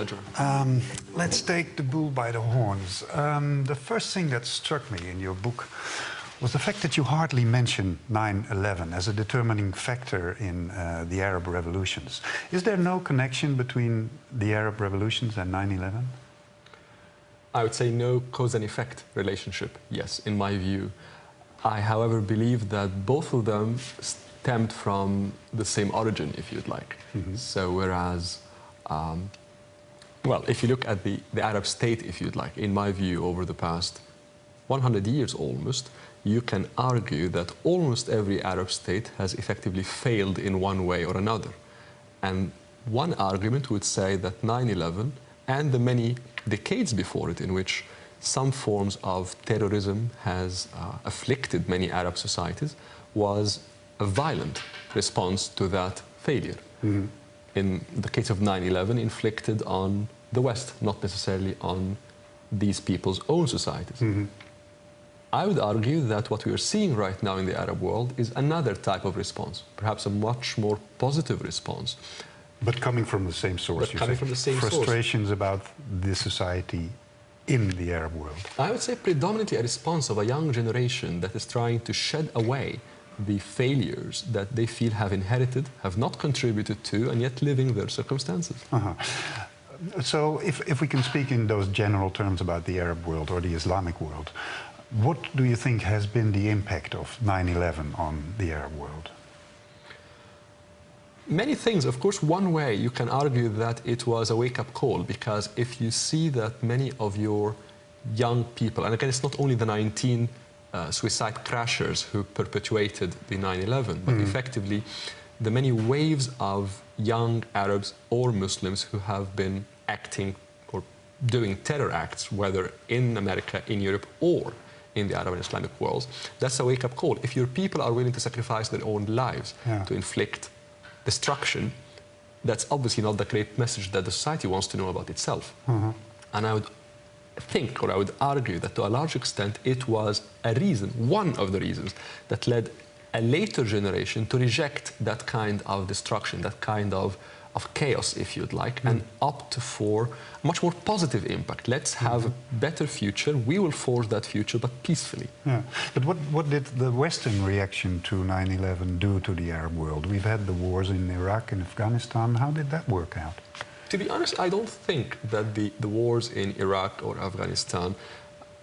pleasure. Let's take the bull by the horns. The first thing that struck me in your book was the fact that you hardly mention 9/11 as a determining factor in the Arab revolutions. Is there no connection between the Arab revolutions and 9/11? I would say no cause and effect relationship, yes, in my view. I, however, believe that both of them stemmed from the same origin, if you'd like. So whereas, well, if you look at the Arab state, if you'd like, in my view, over the past 100 years almost, you can argue that almost every Arab state has effectively failed in one way or another. And one argument would say that 9/11 and the many decades before it in which some forms of terrorism has afflicted many Arab societies was a violent response to that failure. In the case of 9/11, inflicted on the West, not necessarily on these people's own societies. I would argue that what we are seeing right now in the Arab world is another type of response, perhaps a much more positive response. But coming from the same source, But coming from the same source. Frustrations about the society in the Arab world. I would say predominantly a response of a young generation that is trying to shed away the failures that they feel have inherited, have not contributed to, and yet living their circumstances. So if we can speak in those general terms about the Arab world or the Islamic world, what do you think has been the impact of 9/11 on the Arab world? Many things. Of course, one way you can argue that it was a wake-up call, because if you see that many of your young people, and again, it's not only the 19 suicide crashers who perpetuated the 9/11, but effectively the many waves of young Arabs or Muslims who have been acting or doing terror acts, whether in America, in Europe, or in the Arab and Islamic worlds, that's a wake-up call. If your people are willing to sacrifice their own lives to inflict destruction, that's obviously not the great message that the society wants to know about itself. And I would think, or I would argue, that to a large extent it was a reason, one of the reasons, that led a later generation to reject that kind of destruction, that kind of chaos, if you'd like, and opt for a much more positive impact. Let's have a better future. We will forge that future, but peacefully. But what did the Western reaction to 9/11 do to the Arab world? We've had the wars in Iraq and Afghanistan. How did that work out? To be honest, I don't think that the wars in Iraq or Afghanistan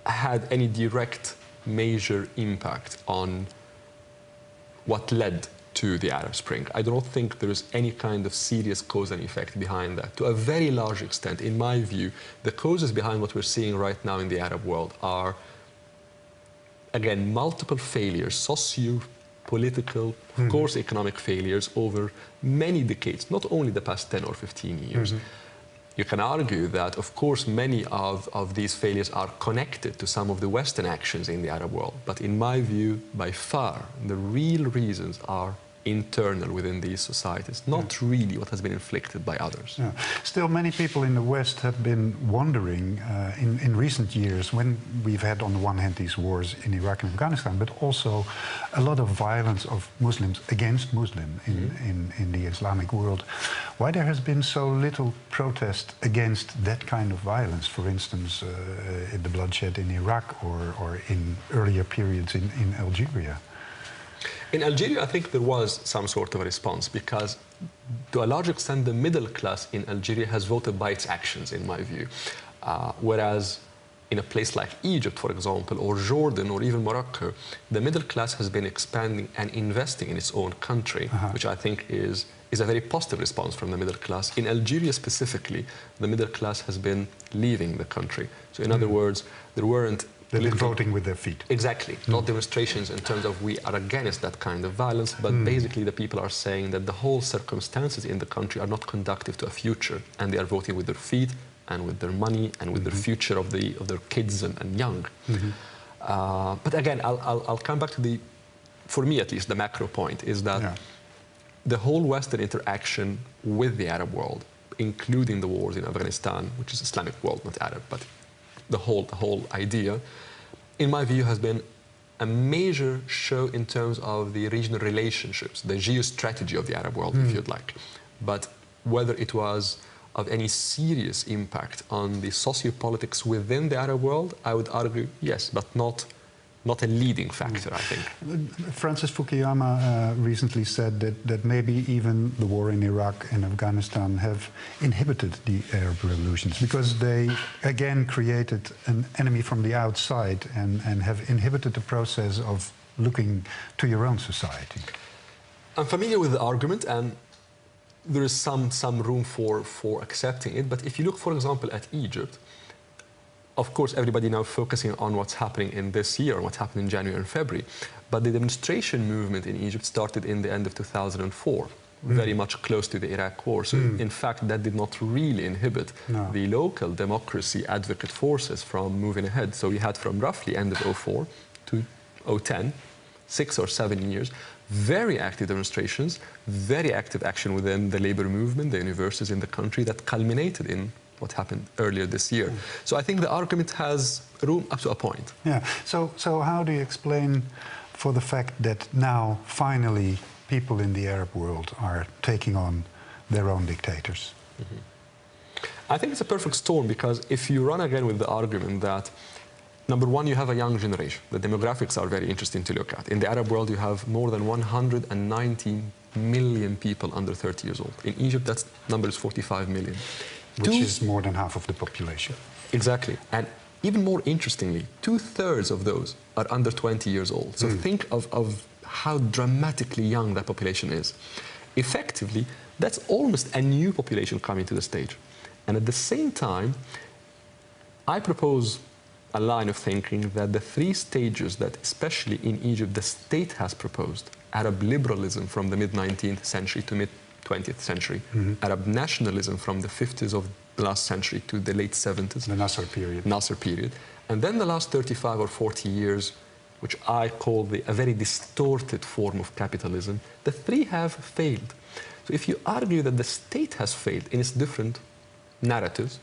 had any direct major impact on what led to the Arab Spring. I don't think there is any kind of serious cause and effect behind that. To a very large extent, in my view, the causes behind what we're seeing right now in the Arab world are, again, multiple failures, socio-political, of course, economic failures over many decades, not only the past 10 or 15 years. You can argue that, of course, many of these failures are connected to some of the Western actions in the Arab world. But in my view, by far, the real reasons are internal within these societies, not really what has been inflicted by others. Still, many people in the West have been wondering in recent years, when we've had on the one hand these wars in Iraq and Afghanistan, but also a lot of violence of Muslims against Muslims in the Islamic world, why there has been so little protest against that kind of violence, for instance, in the bloodshed in Iraq or in earlier periods in Algeria. In Algeria, I think there was some sort of a response, because to a large extent the middle class in Algeria has voted by its actions, in my view. Whereas in a place like Egypt, for example, or Jordan, or even Morocco, the middle class has been expanding and investing in its own country, which I think is a very positive response from the middle class. In Algeria specifically, the middle class has been leaving the country. So in other words, there weren't They've been voting with their feet. Exactly. Not demonstrations in terms of we are against that kind of violence, but basically the people are saying that the whole circumstances in the country are not conducive to a future, and they are voting with their feet and with their money and with their future of their kids and young. But again, I'll come back to the, for me at least, the macro point is that the whole Western interaction with the Arab world, including the wars in Afghanistan, which is Islamic world, not Arab, but the whole idea, in my view, has been a major show in terms of the regional relationships, the geostrategy of the Arab world, if you'd like. But whether it was of any serious impact on the sociopolitics within the Arab world, I would argue yes, but not a leading factor, I think. Francis Fukuyama recently said that maybe even the war in Iraq and Afghanistan have inhibited the Arab revolutions because they again created an enemy from the outside and have inhibited the process of looking to your own society. I'm familiar with the argument, and there is some room for accepting it. But if you look, for example, at Egypt, of course, everybody now focusing on what's happening in this year, what happened in January and February. But the demonstration movement in Egypt started in the end of 2004, very much close to the Iraq war. So, in fact, that did not really inhibit the local democracy advocate forces from moving ahead. So we had from roughly end of 2004 to 2010, 6 or 7 years, very active demonstrations, very active action within the labor movement, the universities in the country that culminated in what happened earlier this year. So I think the argument has room up to a point. Yeah. So how do you explain for the fact that now finally people in the Arab world are taking on their own dictators? I think it's a perfect storm, because if you run again with the argument that, number one, you have a young generation. The demographics are very interesting to look at. In the Arab world, you have more than 190 million people under 30 years old. In Egypt, that number is 45 million. Which is more than half of the population. Exactly. And even more interestingly, 2/3 of those are under 20 years old. So think of how dramatically young that population is. Effectively, that's almost a new population coming to the stage. And at the same time, I propose a line of thinking that the 3 stages that, especially in Egypt, the state has proposed: Arab liberalism from the mid-19th century to mid-20th century, Arab nationalism from the 50s of the last century to the late 70s. The Nasser period. Nasser period. And then the last 35 or 40 years, which I call a very distorted form of capitalism, the 3 have failed. So if you argue that the state has failed in its different narratives,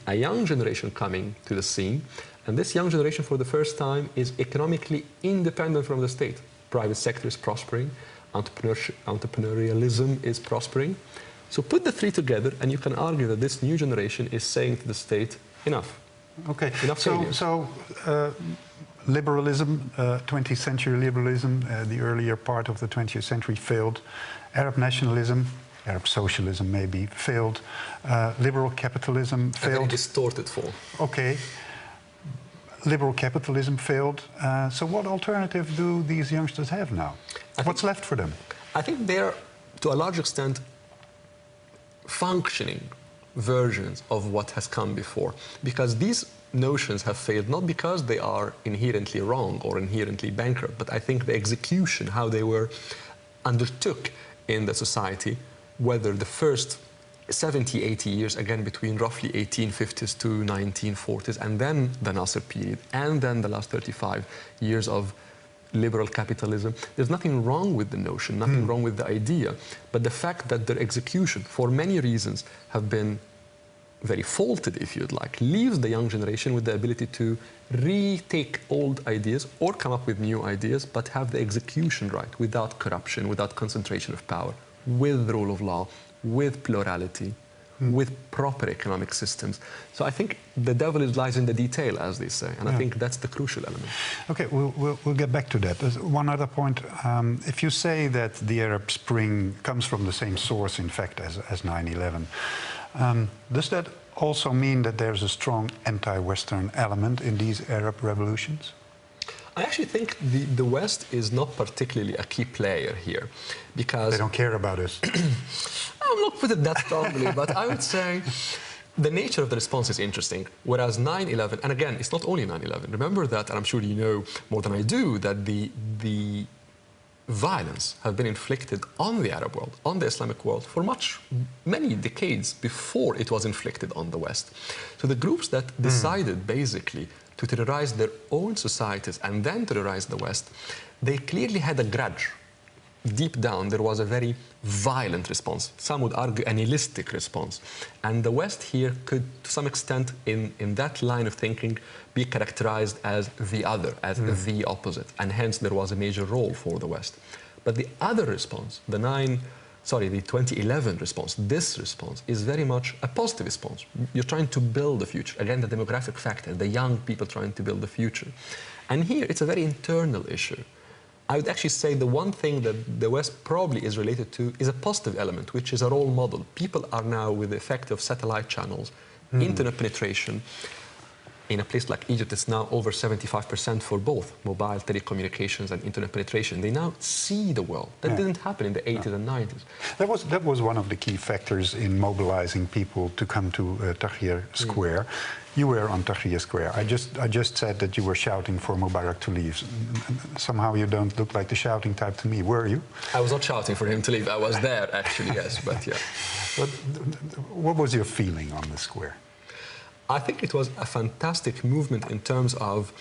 a young generation coming to the scene, and this young generation for the first time is economically independent from the state. Private sector is prospering, entrepreneurialism is prospering. So put the 3 together and you can argue that this new generation is saying to the state, enough. Okay, enough so liberalism, 20th century liberalism, the earlier part of the 20th century failed. Arab nationalism, Arab socialism maybe, failed. Liberal capitalism failed. A very distorted form. Okay. Liberal capitalism failed. So what alternative do these youngsters have now? What's left for them? I think they're, to a large extent, functioning versions of what has come before. Because these notions have failed not because they are inherently wrong or inherently bankrupt, but I think the execution, how they were undertook in the society, whether the first 70, 80 years, again, between roughly 1850s to 1940s, and then the Nasser period, and then the last 35 years of liberal capitalism. There's nothing wrong with the notion, nothing wrong with the idea, but the fact that their execution, for many reasons, have been very faulted, if you'd like, leaves the young generation with the ability to retake old ideas or come up with new ideas, but have the execution right, without corruption, without concentration of power, with the rule of law, with plurality, with proper economic systems. So I think the devil lies in the detail, as they say, and I think that's the crucial element. Okay, we'll get back to that. There's one other point. If you say that the Arab Spring comes from the same source, in fact, as 9/11, does that also mean that there's a strong anti-Western element in these Arab revolutions? I actually think the West is not particularly a key player here, because... They don't care about us. I will not put it that strongly, but I would say the nature of the response is interesting. Whereas 9/11, and again, it's not only 9/11. Remember that, and I'm sure you know more than I do, that the violence have been inflicted on the Arab world, on the Islamic world, for many decades before it was inflicted on the West. So the groups that decided basically to terrorize their own societies and then terrorize the West, they clearly had a grudge. Deep down, there was a very violent response. Some would argue a nihilistic response. And the West here could, to some extent, in that line of thinking, be characterized as the other, as the opposite. And hence, there was a major role for the West. But the other response, the 9 the 2011 response, this response, is very much a positive response. You're trying to build the future. Again, the demographic factor, the young people trying to build the future. And here, it's a very internal issue. I would actually say the one thing that the West probably is related to is a positive element, which is a role model. People are now, with the effect of satellite channels, internet penetration. In a place like Egypt, it's now over 75% for both mobile telecommunications and internet penetration. They now see the world. That didn't happen in the 80s and 90s. That was one of the key factors in mobilizing people to come to Tahrir Square. You were on Tahrir Square. I just said that you were shouting for Mubarak to leave. Somehow you don't look like the shouting type to me. Were you? I was not shouting for him to leave. I was there, actually, yes, but yeah. But what was your feeling on the square? I think it was a fantastic movement in terms of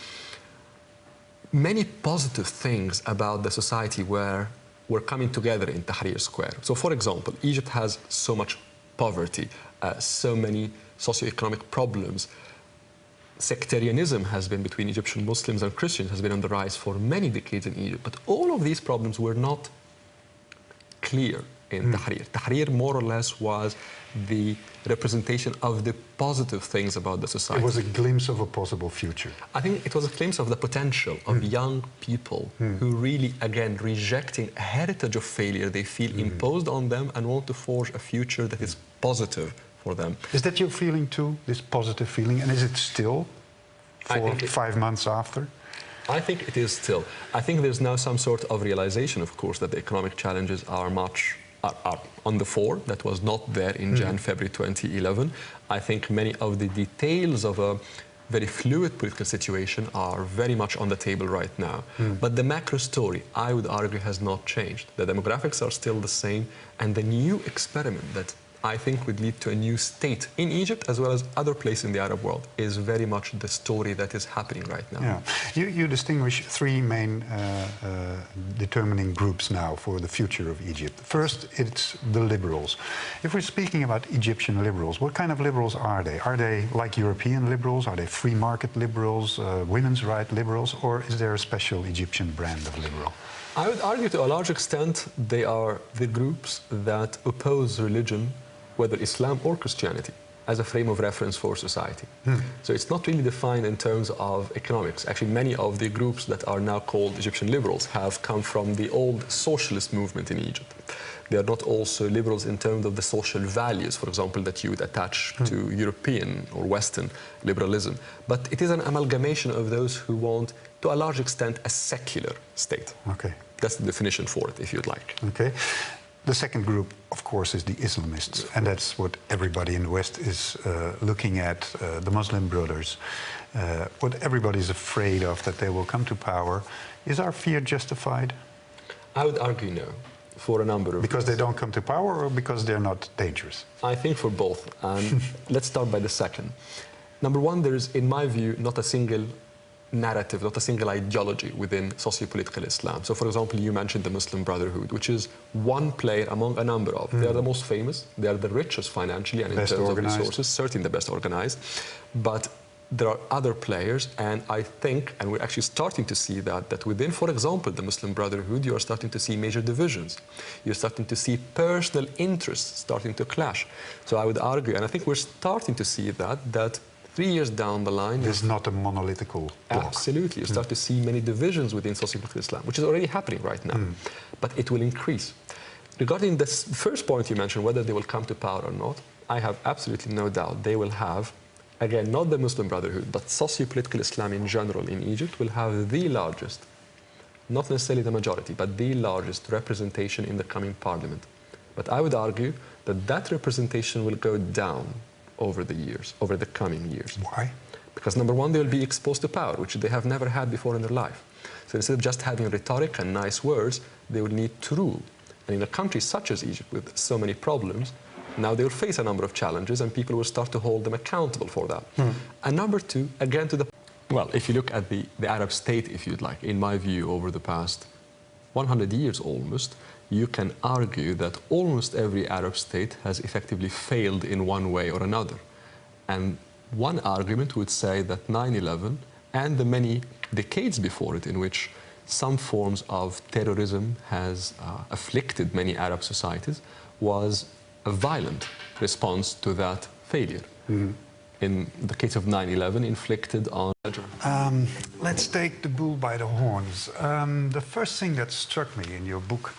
many positive things about the society where we're coming together in Tahrir Square. So, for example, Egypt has so much poverty, so many socioeconomic problems. Sectarianism has been between Egyptian Muslims and Christians, has been on the rise for many decades in Egypt. But all of these problems were not clear in Tahrir. Tahrir, more or less, was the representation of the positive things about the society. It was a glimpse of a possible future. I think it was a glimpse of the potential of young people who really, again, rejecting a heritage of failure they feel imposed on them and want to forge a future that is positive for them. Is that your feeling too, this positive feeling? And is it still 5 months after? I think it is still. I think there's now some sort of realization, of course, that the economic challenges are on the fore. That was not there in February 2011. I think many of the details of a very fluid political situation are very much on the table right now. But the macro story, I would argue, has not changed. The demographics are still the same, and the new experiment that I think would lead to a new state in Egypt as well as other places in the Arab world is very much the story that is happening right now. Yeah. You distinguish three main determining groups now for the future of Egypt. First, it's the liberals. If we're speaking about Egyptian liberals, what kind of liberals are they? Are they like European liberals? Are they free market liberals, women's rights liberals, or is there a special Egyptian brand of liberal? I would argue to a large extent they are the groups that oppose religion, whether Islam or Christianity, as a frame of reference for society. So it's not really defined in terms of economics. Actually, many of the groups that are now called Egyptian liberals have come from the old socialist movement in Egypt. They are not also liberals in terms of the social values, for example, that you would attach to European or Western liberalism. But it is an amalgamation of those who want, to a large extent, a secular state. Okay. That's the definition for it, if you'd like. Okay. The second group, of course, is the Islamists, and that's what everybody in the West is looking at, the Muslim Brothers. What everybody's afraid of, that they will come to power. Is our fear justified? I would argue no, for a number of Because reasons. they don't come to power, or because they're not dangerous? I think for both, and let's start by the second. Number one, there is, in my view, not a single narrative, not a single ideology within socio-political Islam. So, for example, you mentioned the Muslim Brotherhood, which is one player among a number of. They are the most famous, they are the richest financially and in terms of resources, certainly the best organized. But there are other players, and I think, and we're actually starting to see that within, for example, the Muslim Brotherhood, you are starting to see major divisions. You're starting to see personal interests starting to clash. So I would argue, and I think we're starting to see that 3 years down the line... There's not a monolithical bloc. Absolutely. You start to see many divisions within socio-political Islam, which is already happening right now. But it will increase. Regarding the first point you mentioned, whether they will come to power or not, I have absolutely no doubt they will have, again, not the Muslim Brotherhood, but socio-political Islam in general in Egypt will have the largest, not necessarily the majority, but the largest representation in the coming parliament. But I would argue that representation will go down over the years, over the coming years. Why? Because number one, they will be exposed to power, which they have never had before in their life. So instead of just having rhetoric and nice words, they will need to rule. And in a country such as Egypt, with so many problems, now they will face a number of challenges, and people will start to hold them accountable for that. And number two, again, well, if you look at the Arab state, if you'd like, in my view, over the past 100 years almost, you can argue that almost every Arab state has effectively failed in one way or another. And one argument would say that 9/11 and the many decades before it in which some forms of terrorism has afflicted many Arab societies was a violent response to that failure. Mm-hmm. In the case of 9/11, inflicted on... Let's take the bull by the horns. The first thing that struck me in your book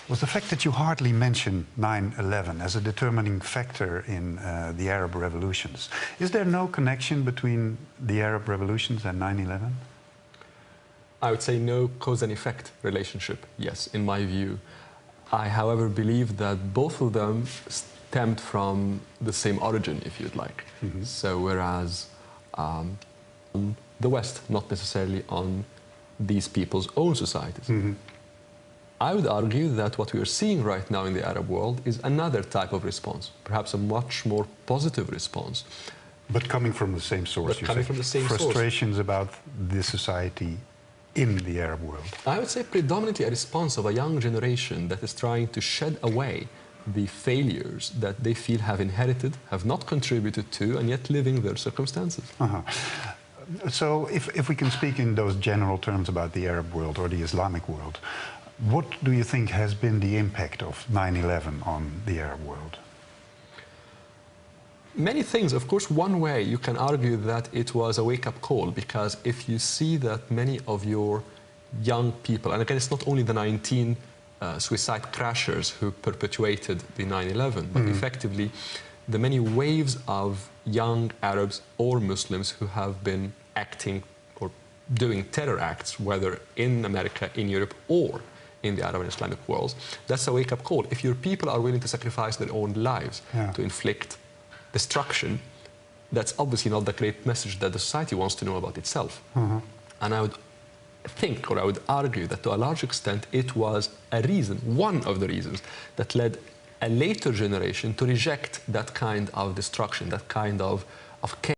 was the fact that you hardly mention 9/11 as a determining factor in the Arab revolutions. Is there no connection between the Arab revolutions and 9/11? I would say no cause and effect relationship, yes, in my view. I, however, believe that both of them stemmed from the same origin, if you'd like. Mm-hmm. So whereas the West, not necessarily on these people's own societies. Mm-hmm. I would argue that what we are seeing right now in the Arab world is another type of response, perhaps a much more positive response. But coming from the same source, but coming from the same frustrations source. About the society in the Arab world. I would say predominantly a response of a young generation that is trying to shed away the failures that they feel have inherited, have not contributed to, and yet living their circumstances. Uh-huh. So if we can speak in those general terms about the Arab world or the Islamic world, what do you think has been the impact of 9/11 on the Arab world? Many things. Of course, one way you can argue that it was a wake-up call, because if you see that many of your young people, and again, it's not only the 19 suicide crashers who perpetuated the 9/11, but effectively the many waves of young Arabs or Muslims who have been acting or doing terror acts, whether in America, in Europe, or in the Arab and Islamic worlds, that's a wake-up call. If your people are willing to sacrifice their own lives to inflict destruction, that's obviously not the great message that the society wants to know about itself. And I would think, or I would argue, that to a large extent it was a reason, one of the reasons, that led a later generation to reject that kind of destruction, that kind of chaos.